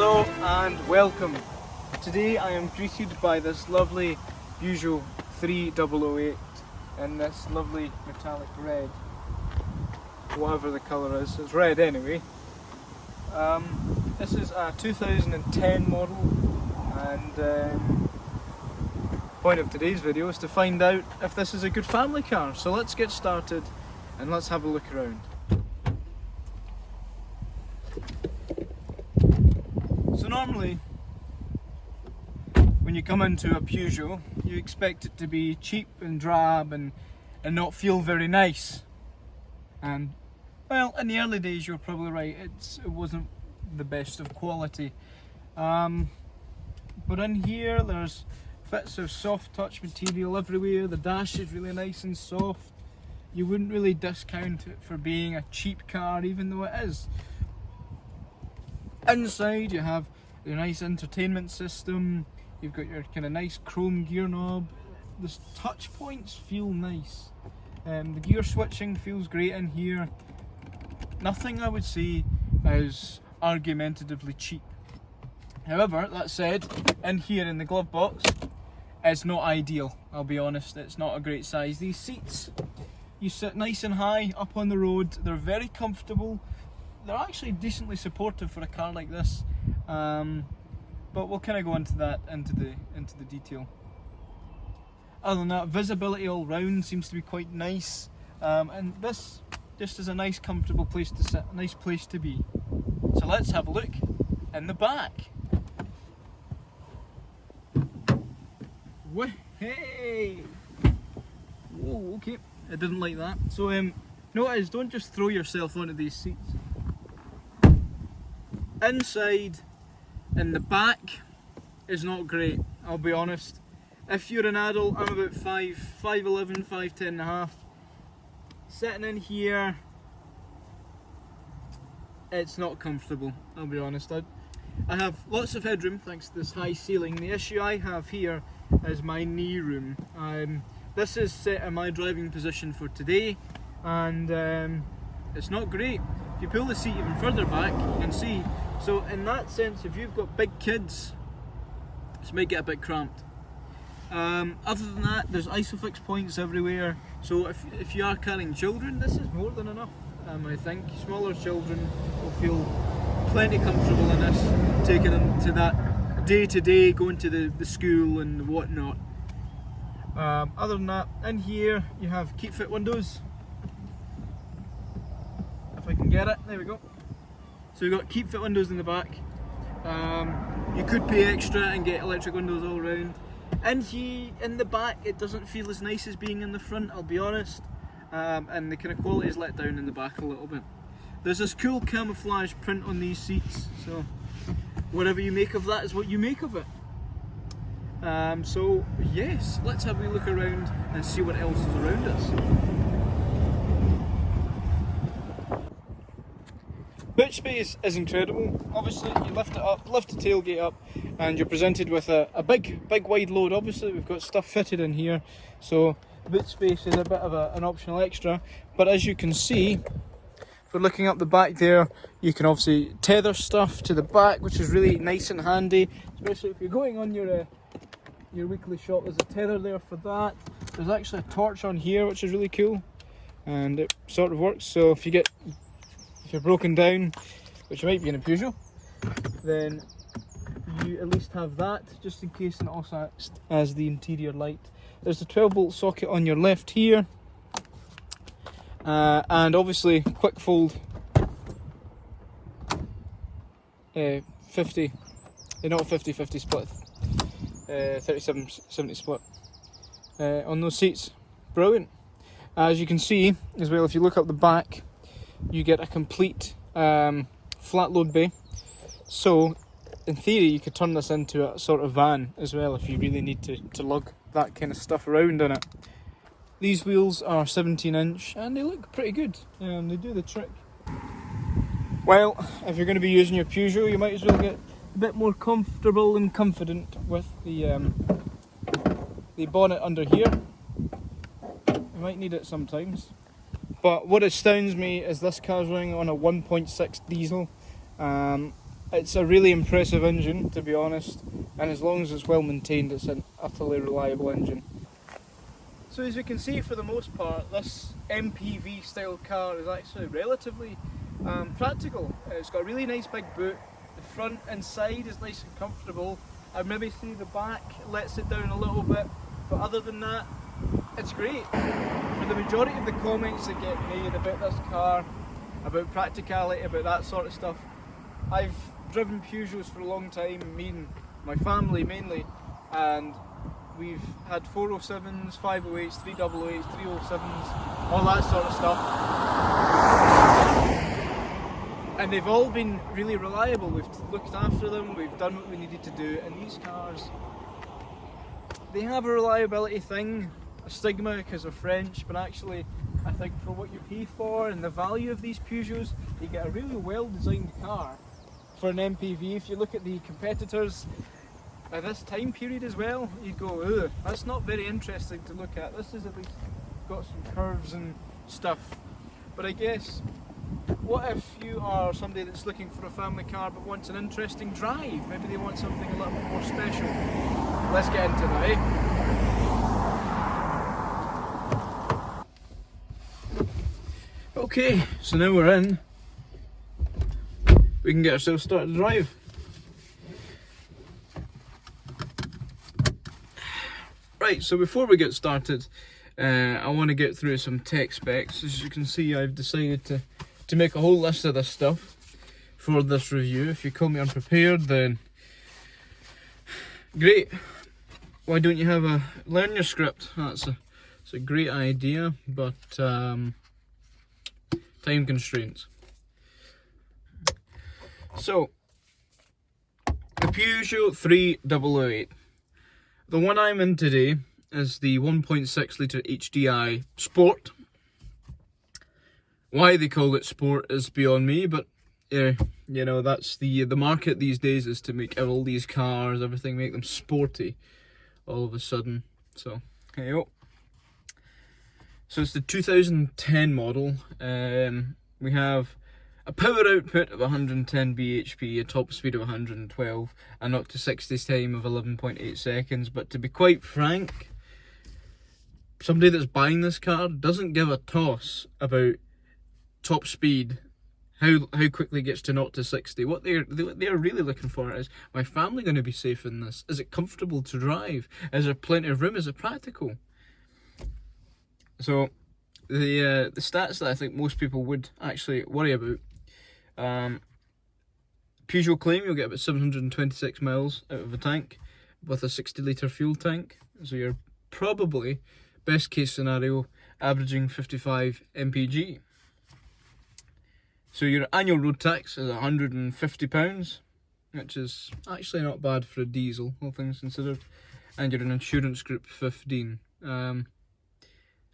Hello and welcome. Today I am greeted by this lovely Peugeot 3008 in this lovely metallic red, whatever the colour is, it's red anyway. This is a 2010 model, and point of today's video is to find out if this is a good family car. So let's get started and let's have a look around. So normally, when you come into a Peugeot, you expect it to be cheap and drab and not feel very nice. And well, in the early days, you're probably right. It wasn't the best of quality. But in here, there's bits of soft touch material everywhere. The dash is really nice and soft. You wouldn't really discount it for being a cheap car, even though it is. Inside you have your nice entertainment system, you've got your kind of nice chrome gear knob, the touch points feel nice, the gear switching feels great in here. Nothing I would say is argumentatively cheap. However, that said, in here in the glove box, it's not ideal, I'll be honest, it's not a great size. These seats, you sit nice and high up on the road, they're very comfortable. They're actually decently supportive for a car like this, but we'll kind of go into that into the detail. Other than that, visibility all round seems to be quite nice, and this just is a nice, comfortable place to sit, a nice place to be. So let's have a look in the back. Hey! Whoa, okay, I didn't like that. So notice, don't just throw yourself onto these seats. Inside, in the back, is not great, I'll be honest. If you're an adult, I'm about 5'11", 5'10 and a half. Sitting in here, it's not comfortable, I'll be honest. I have lots of headroom thanks to this high ceiling. The issue I have here is my knee room. This is set in my driving position for today, and it's not great. If you pull the seat even further back, you can see. So in that sense, if you've got big kids, this might get a bit cramped. Other than that, there's isofix points everywhere. So if you are carrying children, this is more than enough. I think smaller children will feel plenty comfortable in this, taking them to that day-to-day, going to the school and whatnot. Other than that, in here you have keep fit windows. If I can get it, there we go. So you've got keep fit windows in the back. You could pay extra and get electric windows all around. In the back, it doesn't feel as nice as being in the front, I'll be honest. And the kind of quality is let down in the back a little bit. There's this cool camouflage print on these seats, so whatever you make of that is what you make of it. So yes, let's have a look around and see what else is around us. Boot space is incredible. Obviously you lift it up, lift the tailgate up, and you're presented with a big wide load. Obviously we've got stuff fitted in here, so boot space is a bit of an optional extra. But as you can see, if we're looking up the back there, you can obviously tether stuff to the back, which is really nice and handy, especially if you're going on your weekly shop. There's a tether there for that. There's actually a torch on here, which is really cool, and it sort of works. So if you're broken down, which you might be in a Peugeot, then you at least have that, just in case, and it also acts as the interior light. There's a 12-volt socket on your left here, and obviously quick fold 50, not 50-50 split, 37-70 split on those seats. Brilliant. As you can see as well, if you look up the back, you get a complete flat load bay. So in theory you could turn this into a sort of van as well if you really need to lug that kind of stuff around in it. These wheels are 17-inch and they look pretty good. They do the trick. Well, if you're going to be using your Peugeot, you might as well get a bit more comfortable and confident with the bonnet under here. You might need it sometimes. But what astounds me is this car's running on a 1.6 diesel. It's a really impressive engine, to be honest, and as long as it's well maintained, it's an utterly reliable engine. So as we can see, for the most part, this MPV style car is actually relatively practical. It's got a really nice big boot. The front and side is nice and comfortable. I'd maybe say the back lets it down a little bit, but other than that, it's great. For the majority of the comments that get made about this car, about practicality, about that sort of stuff, I've driven Peugeots for a long time, me and my family mainly, and we've had 407s, 508s, 308s, 307s, all that sort of stuff. And they've all been really reliable. We've looked after them, we've done what we needed to do, and these cars, they have a reliability thing, a stigma because they're French, but actually I think for what you pay for and the value of these Peugeots, you get a really well designed car for an MPV. If you look at the competitors at this time period as well, you'd go, ugh, that's not very interesting to look at. This has at least got some curves and stuff. But I guess, what if you are somebody that's looking for a family car but wants an interesting drive? Maybe they want something a little bit more special. Let's get into that, eh? Okay, so now we're in. We can get ourselves started to drive. Right, so before we get started, I want to get through some tech specs. As you can see, I've decided to make a whole list of this stuff for this review. If you call me unprepared, then great. Why don't you have a learn your script? It's a great idea, but time constraints. So, the Peugeot 3008. The one I'm in today is the 1.6 litre HDI Sport. Why they call it Sport is beyond me, but you know, that's the market these days, is to make all these cars, everything, make them sporty all of a sudden. So, here you go. So it's the 2010 model. We have a power output of 110 bhp, a top speed of 112, and up to 60 time of 11.8 seconds. But to be quite frank, somebody that's buying this car doesn't give a toss about top speed, how quickly it gets to 0 to 60. What they're really looking for is, my family going to be safe in this? Is it comfortable to drive? Is there plenty of room? Is it practical? So the stats that I think most people would actually worry about. Peugeot claim you'll get about 726 miles out of a tank with a 60 litre fuel tank. So you're probably, best case scenario, averaging 55 mpg. So your annual road tax is £150, which is actually not bad for a diesel, all things considered. And you're an insurance group 15.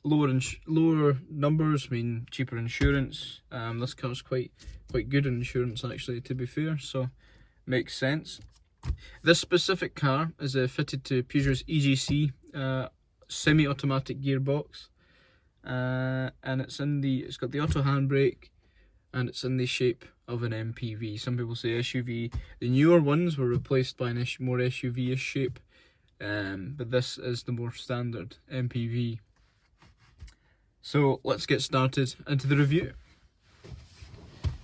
Lower numbers mean cheaper insurance. This car's quite good in insurance, actually, to be fair, so makes sense. This specific car is fitted to Peugeot's EGC semi-automatic gearbox, and it's got the auto handbrake, and it's in the shape of an MPV. Some people say SUV. The newer ones were replaced by a more SUV-ish shape, but this is the more standard MPV. So let's get started into the review.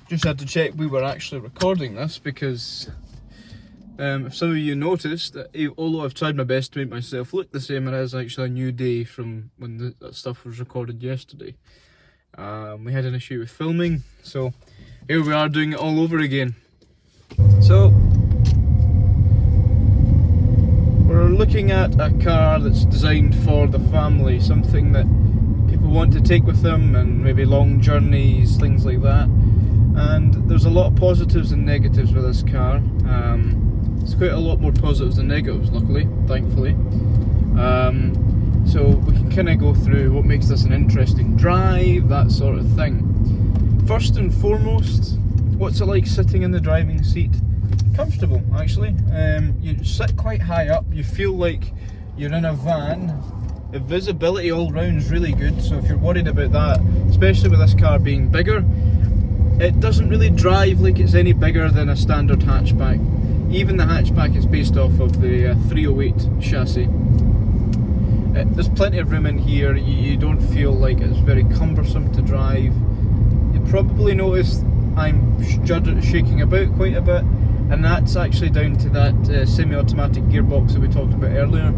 Just had to check we were actually recording this, because If some of you noticed, that although I've tried my best to make myself look the same, it is actually a new day from when that stuff was recorded yesterday. We had an issue with filming, so here we are doing it all over again. So, we're looking at a car that's designed for the family, something that people want to take with them, and maybe long journeys, things like that. And there's a lot of positives and negatives with this car. It's quite a lot more positives than negatives, luckily, thankfully. So we can kind of go through what makes this an interesting drive, that sort of thing. First and foremost, what's it like sitting in the driving seat? Comfortable, actually. You sit quite high up, you feel like you're in a van. The visibility all round is really good, so if you're worried about that, especially with this car being bigger, it doesn't really drive like it's any bigger than a standard hatchback. Even the hatchback is based off of the 308 chassis. There's plenty of room in here, you don't feel like it's very cumbersome to drive. You probably noticed I'm shaking about quite a bit, and that's actually down to that semi-automatic gearbox that we talked about earlier.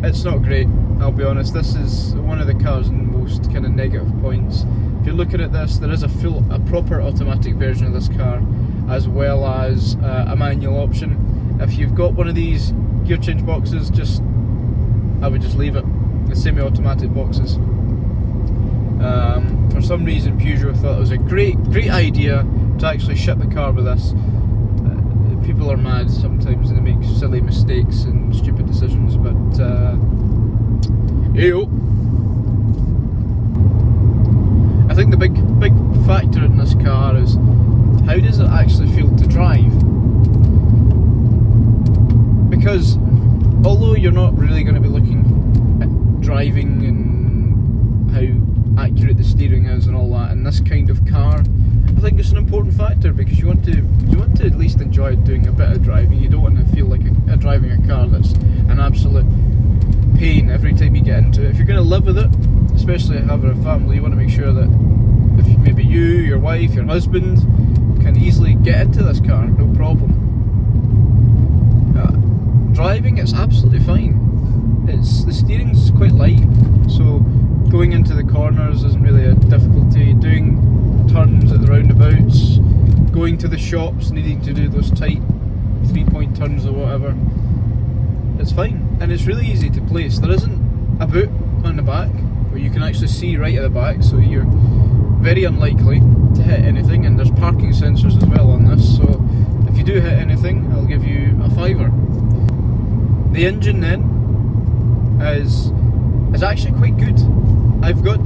It's not great, I'll be honest. This is one of the car's most kind of negative points. If you're looking at this, there is a proper automatic version of this car, as well as a manual option. If you've got one of these gear change boxes, I would just leave it. The semi-automatic boxes. For some reason, Peugeot thought it was a great idea to actually ship the car with this. People are mad sometimes and they make silly mistakes and stupid decisions, but I think the big factor in this car is how does it actually feel to drive? Because although you're not really going to be looking at driving and how accurate the steering is and all that in this kind of car, I think it's an important factor, because you want to at least enjoy doing a bit of driving. You don't want to feel like driving a car that's an absolute pain every time you get into it. If you're going to live with it, especially having a family, you want to make sure that if maybe you, your wife, your husband can easily get into this car, no problem. Driving, it's absolutely fine. The steering's quite light, so going into the corners isn't really a difficulty. Doing turns at the roundabouts, going to the shops, needing to do those tight 3-point turns or whatever, it's fine, and it's really easy to place. There isn't a boot on the back where you can actually see right at the back, so you're very unlikely to hit anything, and there's parking sensors as well on this, so if you do hit anything, I'll give you a fiver. The engine then is actually quite good. I've got,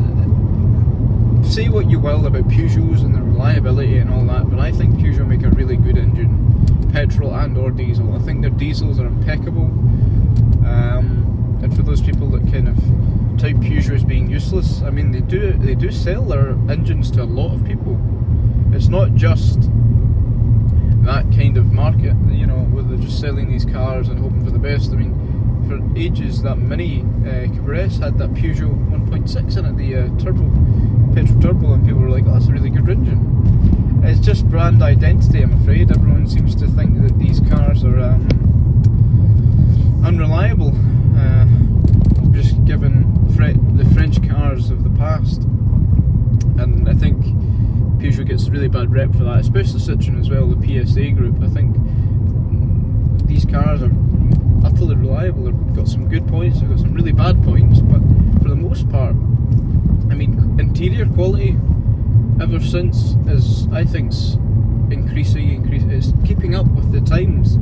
say what you will about Peugeots and the reliability and all that, but I think Peugeot make a really good engine, petrol and or diesel. I think their diesels are impeccable, and for those people that kind of type Peugeot as being useless, I mean they do sell their engines to a lot of people. It's not just that kind of market, you know, where they're just selling these cars and hoping for the best. I mean, for ages that Mini Cabresse had that Peugeot 1.6 in it, the petrol turbo, and people were like, oh, that's a really good engine. It's just brand identity, I'm afraid. Everyone seems to think that these cars are unreliable, just given the French cars of the past. And I think Peugeot gets a really bad rep for that, especially Citroën as well, the PSA group. I think these cars are utterly reliable. They've got some good points, they've got some really bad points, but for the most part, I mean, interior quality ever since is, I think, increasing. It's keeping up with the times.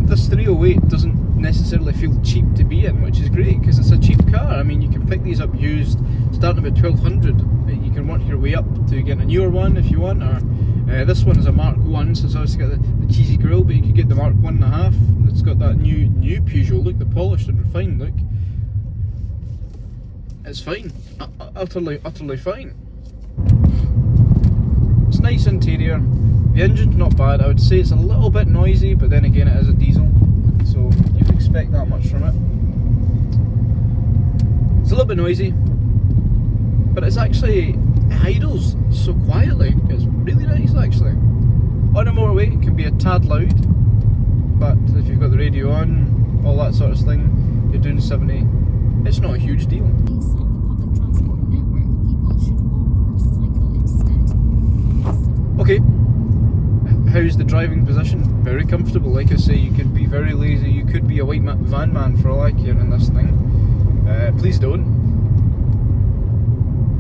This 308 doesn't necessarily feel cheap to be in, which is great because it's a cheap car. I mean, you can pick these up used, starting about 1200. You can work your way up to get a newer one if you want, or this one is a Mark 1, so it's obviously got the cheesy grille, but you could get the Mark 1.5. It's got that new Peugeot look, the polished and refined look. It's fine, utterly fine. It's nice interior. The engine's not bad. I would say it's a little bit noisy, but then again it is a diesel, so you'd expect that much from it. It's a little bit noisy, but it's actually, it idles so quietly. It's really nice actually. On a motorway it can be a tad loud, but if you've got the radio on, all that sort of thing, you're doing 70, it's not a huge deal. On the public transport network, people should walk or cycle instead. Okay, how's the driving position? Very comfortable. Like I say, you could be very lazy, you could be a white van man for all I care in this thing. Please don't.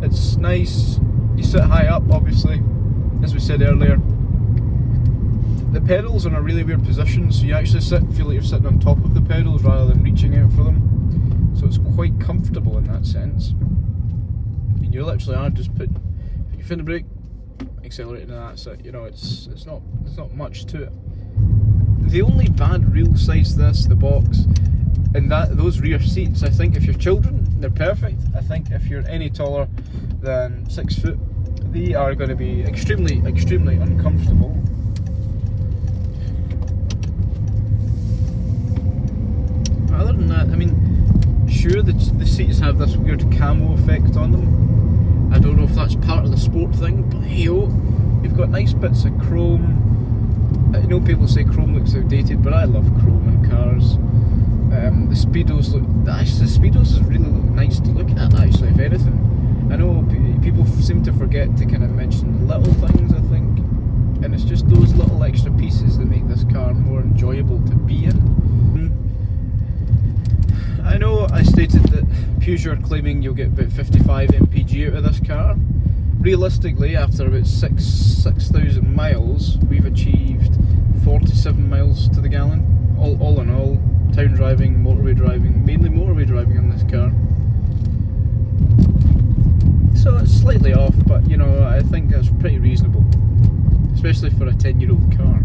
It's nice, you sit high up obviously, as we said earlier. The pedals are in a really weird position, so you actually feel like you're sitting on top of the pedals rather than reaching out for them. So it's quite comfortable in that sense. I mean, you literally are just put your foot in the brake, accelerating, and that's it. You know, it's not much to it. The only bad real size to this, the box, and those rear seats. I think if you're children, they're perfect. I think if you're any taller than 6 foot, they are going to be extremely, extremely uncomfortable. Other than that, I mean, sure, the seats have this weird camo effect on them. I don't know if that's part of the sport thing, but hey-oh, you've got nice bits of chrome. I know people say chrome looks outdated, but I love chrome in cars. The Speedos the Speedos really look nice to look at, actually, if anything. I know people seem to forget to kind of mention the little things, I think, and it's just those little extra pieces that make this car more enjoyable to be in. I know I stated that Peugeot are claiming you'll get about 55 mpg out of this car. Realistically, after about 6,000 miles, we've achieved 47 miles to the gallon. All in all, town driving, motorway driving, mainly motorway driving on this car. So it's slightly off, but you know, I think that's pretty reasonable, especially for a 10-year-old car.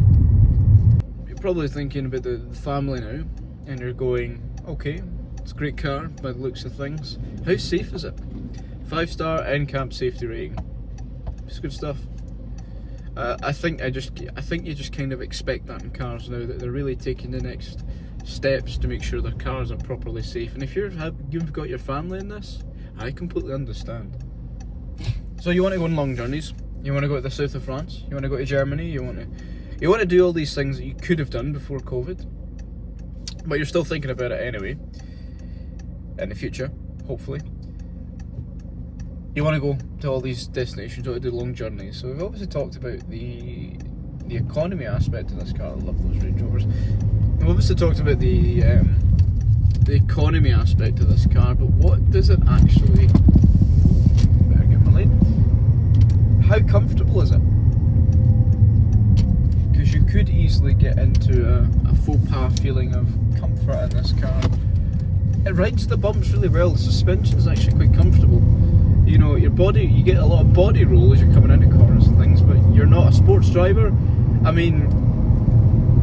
You're probably thinking about the family now, and you're going, okay, it's a great car by the looks of things. How safe is it? 5-star NCAP safety rating. It's good stuff. I think you just kind of expect that in cars now, that they're really taking the next steps to make sure their cars are properly safe. And if you've got your family in this, I completely understand. So you want to go on long journeys. You want to go to the south of France. You want to go to Germany. You want to do all these things that you could have done before COVID, but you're still thinking about it anyway. In the future, hopefully. You want to go to all these destinations, you want to do long journeys. So we've obviously talked about the economy aspect of this car. I love those Range Rovers. We've obviously talked about the economy aspect of this car, but what does it actually... Better get my lane. How comfortable is it? Because you could easily get into a faux pas feeling of comfort in this car. It rides the bumps really well. The suspension is actually quite comfortable. You know, your body, you get a lot of body roll as you're coming into corners and things, but you're not a sports driver. I mean,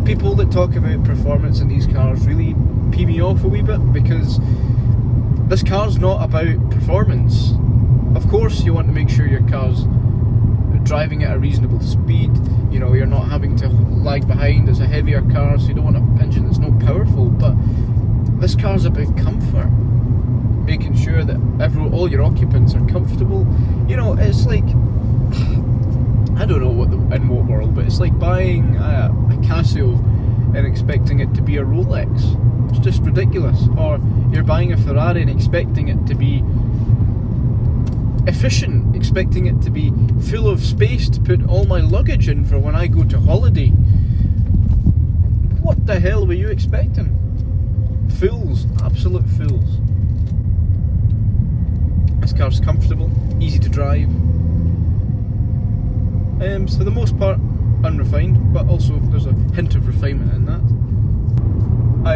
people that talk about performance in these cars really pee me off a wee bit, because this car's not about performance. Of course, you want to make sure your car's driving at a reasonable speed. You know, you're not having to lag behind. It's a heavier car, so you don't want an engine that's not powerful, but this car's about comfort, making sure that all your occupants are comfortable. You know, it's like, I don't know in what world, but it's like buying a Casio and expecting it to be a Rolex. It's just ridiculous. Or you're buying a Ferrari and expecting it to be efficient, expecting it to be full of space to put all my luggage in for when I go to holiday. What the hell were you expecting? Fools, absolute fools. This car's comfortable, easy to drive. For the most part, unrefined, but also there's a hint of refinement in that. I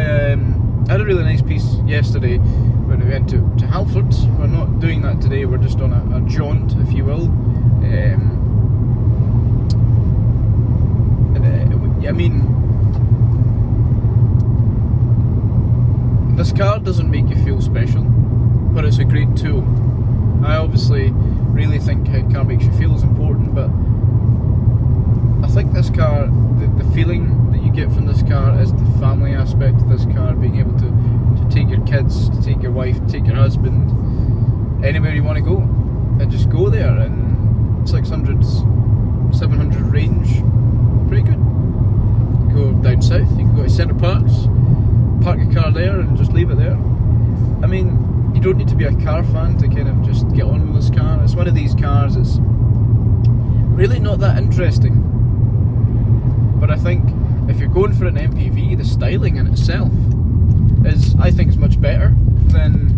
had a really nice piece yesterday when we went to Halford. We're not doing that today, we're just on a jaunt, if you will. I mean, this car doesn't make you feel special, but it's a great tool. I obviously really think how a car makes you feel is important, but I think this car, the feeling that you get from this car is the family aspect of this car, being able to take your kids, to take your wife, to take your husband, anywhere you want to go, and just go there. And 600, 700 range, pretty go down south, you can go to Centre Parks, park your car there and just leave it there. I mean, you don't need to be a car fan to kind of just get on with this car. It's one of these cars that's really not that interesting. But I think if you're going for an MPV, the styling in itself is, I think, is much better than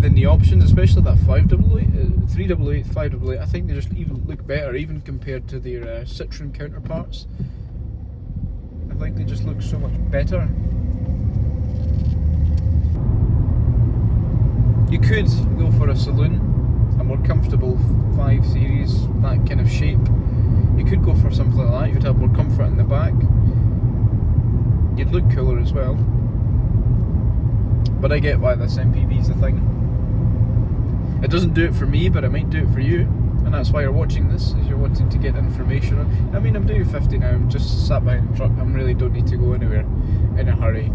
the options, especially that 588, 388, 588. I think they just even look better, even compared to their Citroen counterparts. I think they just look so much better. You could go for a saloon, a more comfortable 5 Series, that kind of shape. You could go for something like that. You'd have more comfort in the back. You'd look cooler as well. But I get why this MPV is a thing. It doesn't do it for me, but it might do it for you. And that's why you're watching this, is you're wanting to get information on. I mean, I'm doing 50 now, I'm just sat behind the truck. I really don't need to go anywhere in a hurry.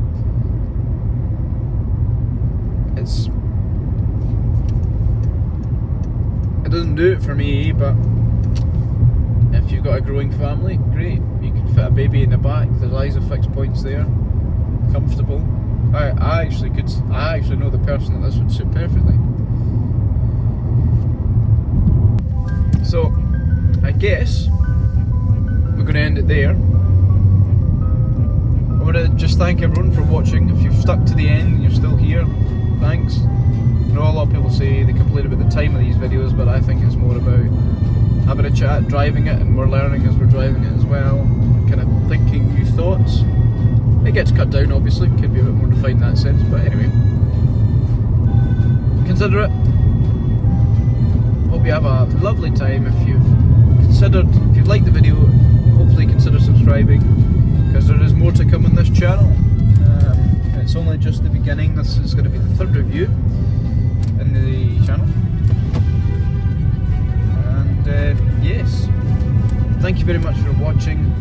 It doesn't do it for me, but if you've got a growing family, great. You can fit a baby in the back. There's ISOFIX points there. Comfortable. I actually know the person that this would suit perfectly. So I guess we're going to end it there. I want to just thank everyone for watching. If you've stuck to the end and you're still here, thanks. I know a lot of people say they complain about the time of these videos, but I think it's more about having a chat, driving it, and we're learning as we're driving it as well, kind of thinking new thoughts. It gets cut down, obviously, could be a bit more defined in that sense, but anyway, consider it. Hope you have a lovely time. If you've liked the video, hopefully consider subscribing, because there is more to come on this channel. It's only just the beginning. This is going to be the 3rd review in the channel. And yes, thank you very much for watching.